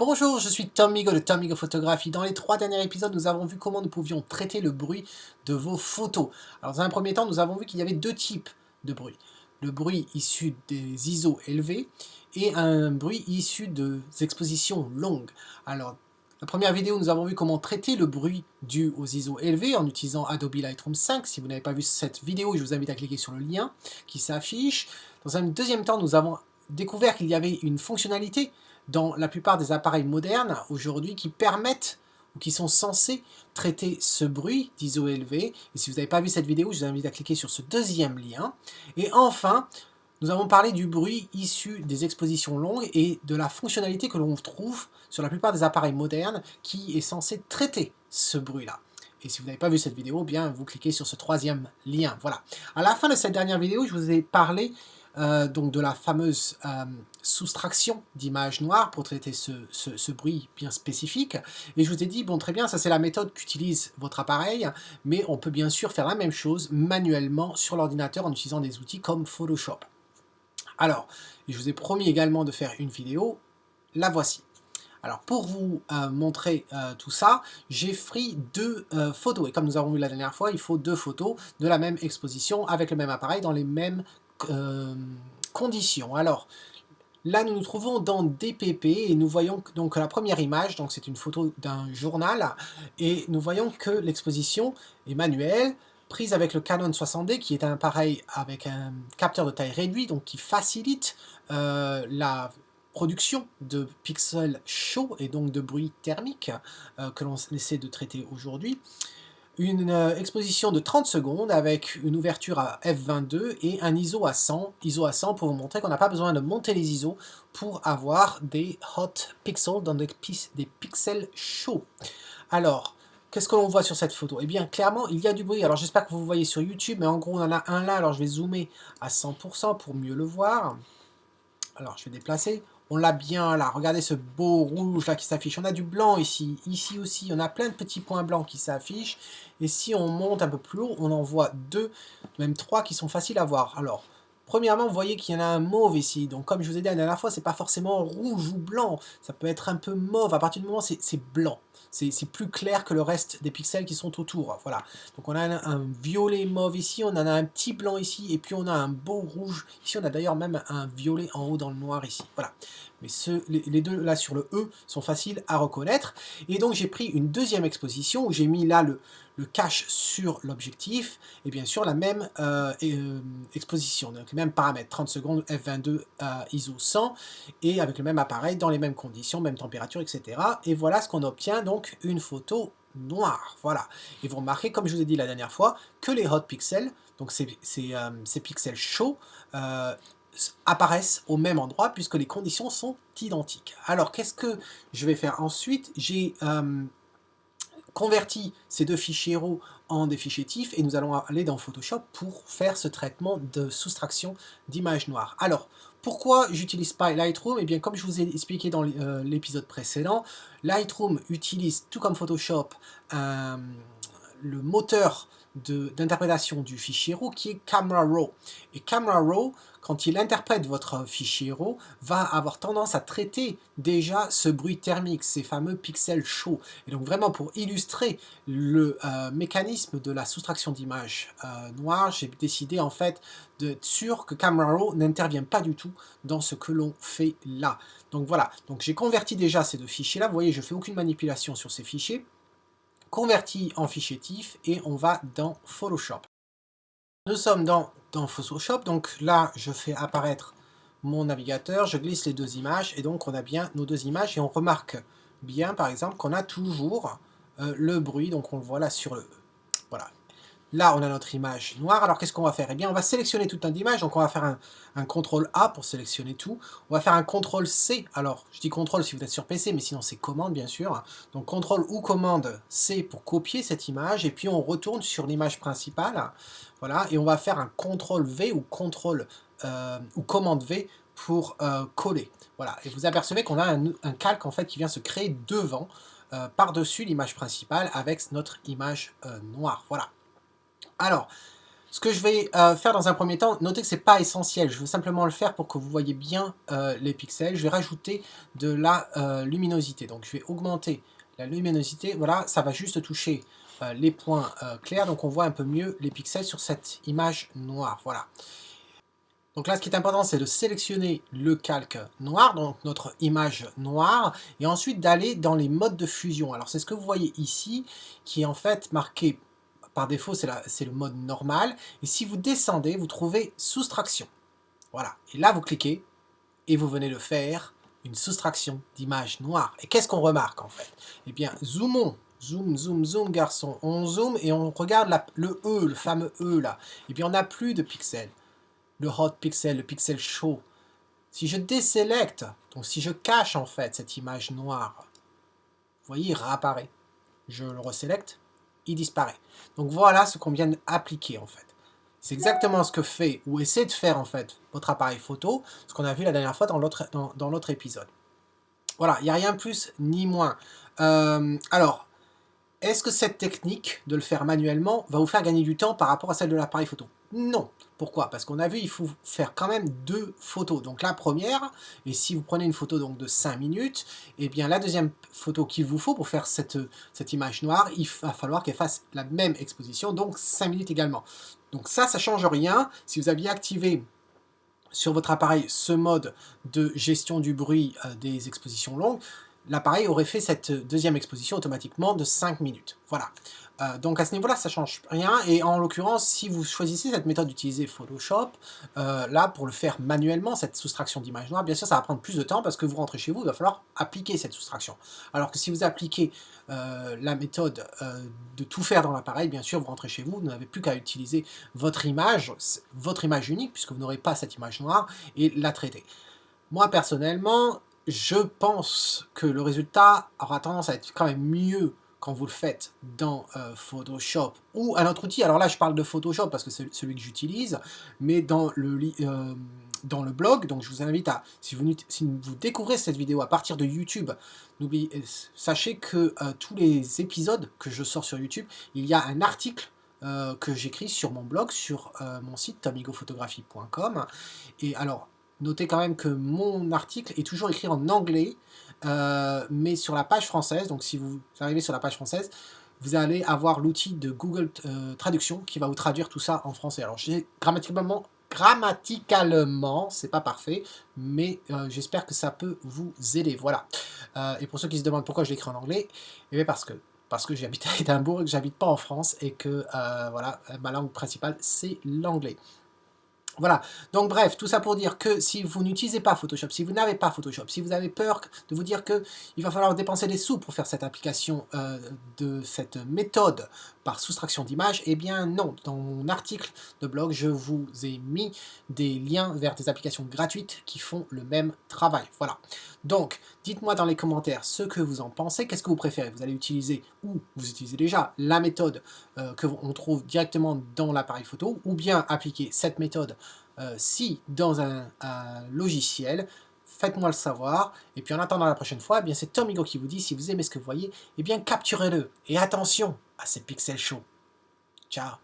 Bonjour, je suis Tom Migo de Tom Migo Photographie. Dans les 3 derniers épisodes, nous avons vu comment nous pouvions traiter le bruit de vos photos. Alors, dans un premier temps, nous avons vu qu'il y avait deux types de bruit. Le bruit issu des ISO élevés et un bruit issu des expositions longues. Alors, la première vidéo, nous avons vu comment traiter le bruit dû aux ISO élevés en utilisant Adobe Lightroom 5. Si vous n'avez pas vu cette vidéo, je vous invite à cliquer sur le lien qui s'affiche. Dans un deuxième temps, nous avons découvert qu'il y avait une fonctionnalité dans la plupart des appareils modernes aujourd'hui qui permettent ou qui sont censés traiter ce bruit d'ISO élevé. Et si vous n'avez pas vu cette vidéo, je vous invite à cliquer sur ce deuxième lien. Et enfin, nous avons parlé du bruit issu des expositions longues et de la fonctionnalité que l'on trouve sur la plupart des appareils modernes qui est censé traiter ce bruit-là. Et si vous n'avez pas vu cette vidéo, bien vous cliquez sur ce troisième lien. Voilà. À la fin de cette dernière vidéo, je vous ai parlé donc de la fameuse soustraction d'images noires pour traiter ce bruit bien spécifique. Et je vous ai dit, bon très bien, ça c'est la méthode qu'utilise votre appareil, mais on peut bien sûr faire la même chose manuellement sur l'ordinateur en utilisant des outils comme Photoshop. Alors, je vous ai promis également de faire une vidéo, la voici. Alors pour vous montrer tout ça, j'ai pris deux photos. Et comme nous avons vu la dernière fois, il faut deux photos de la même exposition avec le même appareil dans les mêmes conditions. Alors là, nous nous trouvons dans DPP et nous voyons donc la première image, donc c'est une photo d'un journal, et nous voyons que l'exposition est manuelle, prise avec le Canon 60D, qui est un appareil avec un capteur de taille réduite, donc qui facilite la production de pixels chauds et donc de bruit thermique que l'on essaie de traiter aujourd'hui. Une exposition de 30 secondes avec une ouverture à f22 et un ISO à 100. ISO à 100 pour vous montrer qu'on n'a pas besoin de monter les ISO pour avoir des hot pixels, dans des pixels chauds. Alors, qu'est-ce que l'on voit sur cette photo? Eh bien, clairement, il y a du bruit. Alors, j'espère que vous voyez sur YouTube, mais en gros, on en a un là. Alors, je vais zoomer à 100% pour mieux le voir. Alors, je vais déplacer. On l'a bien là, regardez ce beau rouge là qui s'affiche. On a du blanc ici, ici aussi, on a plein de petits points blancs qui s'affichent. Et si on monte un peu plus haut, on en voit deux, même trois qui sont faciles à voir. Alors, premièrement, vous voyez qu'il y en a un mauve ici. Donc comme je vous ai dit la dernière fois, c'est pas forcément rouge ou blanc. Ça peut être un peu mauve. À partir du moment où c'est blanc. C'est plus clair que le reste des pixels qui sont autour. Voilà. Donc on a un violet mauve ici, on en a un petit blanc ici, et puis on a un beau rouge. Ici on a d'ailleurs même un violet en haut dans le noir ici. Voilà. Mais les deux là sur le E sont faciles à reconnaître. Et donc j'ai pris une deuxième exposition où j'ai mis là le cache sur l'objectif et bien sûr la même exposition, donc les mêmes paramètres, 30 secondes, f22, ISO 100 et avec le même appareil dans les mêmes conditions, même température, etc. Et voilà ce qu'on obtient, donc une photo noire, voilà. Et vous remarquez, comme je vous ai dit la dernière fois, que les hot pixels, donc ces pixels chauds, apparaissent au même endroit puisque les conditions sont identiques. Alors qu'est-ce que je vais faire ensuite? J'ai converti ces deux fichiers RAW en des fichiers TIFF et nous allons aller dans Photoshop pour faire ce traitement de soustraction d'images noires. Alors, pourquoi j'utilise pas Lightroom? Eh bien, comme je vous ai expliqué dans l'épisode précédent, Lightroom utilise, tout comme Photoshop, le moteur d'interprétation du fichier RAW qui est Camera Raw. Et Camera Raw, quand il interprète votre fichier RAW, va avoir tendance à traiter déjà ce bruit thermique, ces fameux pixels chauds. Et donc vraiment pour illustrer le mécanisme de la soustraction d'images noires, j'ai décidé en fait d'être sûr que Camera Raw n'intervient pas du tout dans ce que l'on fait là. Donc voilà, donc j'ai converti déjà ces deux fichiers là, vous voyez je ne fais aucune manipulation sur ces fichiers, converti en fichier TIFF et on va dans Photoshop. Nous sommes dans Photoshop, donc là je fais apparaître mon navigateur, je glisse les deux images et donc on a bien nos deux images et on remarque bien par exemple qu'on a toujours le bruit, donc on le voit là sur le E. Voilà. Là, on a notre image noire. Alors, qu'est-ce qu'on va faire? Eh bien, on va sélectionner toute notre image. Donc, on va faire un CTRL A pour sélectionner tout. On va faire un CTRL C. Alors, je dis CTRL si vous êtes sur PC, mais sinon, c'est commande, bien sûr. Donc, CTRL ou commande C pour copier cette image. Et puis, on retourne sur l'image principale. Voilà. Et on va faire un CTRL V ou commande V pour coller. Voilà. Et vous apercevez qu'on a un calque, en fait, qui vient se créer devant, par-dessus l'image principale avec notre image noire. Voilà. Alors, Ce que je vais faire dans un premier temps, notez que c'est pas essentiel, je veux simplement le faire pour que vous voyez bien les pixels. Je vais rajouter de la luminosité, donc je vais augmenter la luminosité, voilà, ça va juste toucher les points clairs, donc on voit un peu mieux les pixels sur cette image noire, voilà. Donc là, ce qui est important, c'est de sélectionner le calque noir, donc notre image noire, et ensuite d'aller dans les modes de fusion. Alors c'est ce que vous voyez ici, qui est en fait marqué par défaut, c'est le mode normal, et si vous descendez, vous trouvez soustraction. Voilà, et là vous cliquez, et vous venez de faire une soustraction d'image noire. Et qu'est-ce qu'on remarque en fait? Eh bien, zoomons, zoom, zoom, zoom, garçon, on zoome et on regarde le E, le fameux E là. Eh bien, on n'a plus de pixels. Le hot pixel, le pixel chaud. Si je désélecte, donc si je cache en fait cette image noire, vous voyez, il réapparaît. Je le resélecte, il disparaît. Donc voilà ce qu'on vient d'appliquer en fait. C'est exactement ce que fait, ou essaie de faire en fait, votre appareil photo, ce qu'on a vu la dernière fois dans l'autre épisode. Voilà, il n'y a rien de plus ni moins. Alors, est-ce que cette technique de le faire manuellement va vous faire gagner du temps par rapport à celle de l'appareil photo? Non. Pourquoi? Parce qu'on a vu, il faut faire quand même 2 photos. Donc la première, et si vous prenez une photo donc de 5 minutes, et bien la deuxième photo qu'il vous faut pour faire cette image noire, il va falloir qu'elle fasse la même exposition, donc 5 minutes également. Donc ça ne change rien. Si vous aviez activé sur votre appareil ce mode de gestion du bruit des expositions longues, l'appareil aurait fait cette deuxième exposition automatiquement de 5 minutes. Voilà. Donc à ce niveau-là, ça ne change rien. Et en l'occurrence, si vous choisissez cette méthode d'utiliser Photoshop, là, pour le faire manuellement, cette soustraction d'image noire, bien sûr, ça va prendre plus de temps parce que vous rentrez chez vous, il va falloir appliquer cette soustraction. Alors que si vous appliquez la méthode de tout faire dans l'appareil, bien sûr, vous rentrez chez vous, vous n'avez plus qu'à utiliser votre image unique, puisque vous n'aurez pas cette image noire, et la traiter. Moi, personnellement, je pense que le résultat aura tendance à être quand même mieux quand vous le faites dans Photoshop ou un autre outil. Alors là, je parle de Photoshop parce que c'est celui que j'utilise, mais dans le blog, donc je vous invite à, si vous découvrez cette vidéo à partir de YouTube, sachez que tous les épisodes que je sors sur YouTube, il y a un article que j'écris sur mon blog, sur mon site tomigophotography.com. Et alors, notez quand même que mon article est toujours écrit en anglais, mais sur la page française. Donc si vous arrivez sur la page française, vous allez avoir l'outil de Google Traduction qui va vous traduire tout ça en français. Alors grammaticalement, c'est pas parfait, mais j'espère que ça peut vous aider. Voilà. Et pour ceux qui se demandent pourquoi je l'écris en anglais, eh bien parce que j'habite à Édimbourg et que j'habite pas en France et que voilà, ma langue principale c'est l'anglais. Voilà, donc bref, tout ça pour dire que si vous n'utilisez pas Photoshop, si vous n'avez pas Photoshop, si vous avez peur de vous dire qu'il va falloir dépenser des sous pour faire cette application de cette méthode par soustraction d'images, eh bien non, dans mon article de blog, je vous ai mis des liens vers des applications gratuites qui font le même travail. Voilà, donc dites-moi dans les commentaires ce que vous en pensez, qu'est-ce que vous préférez, vous allez utiliser, ou vous utilisez déjà la méthode que on trouve directement dans l'appareil photo, ou bien appliquer cette méthode si dans un logiciel, faites-moi le savoir. Et puis en attendant la prochaine fois, eh bien c'est Tomigo qui vous dit, si vous aimez ce que vous voyez, eh bien capturez-le. Et attention à ces pixels chauds. Ciao.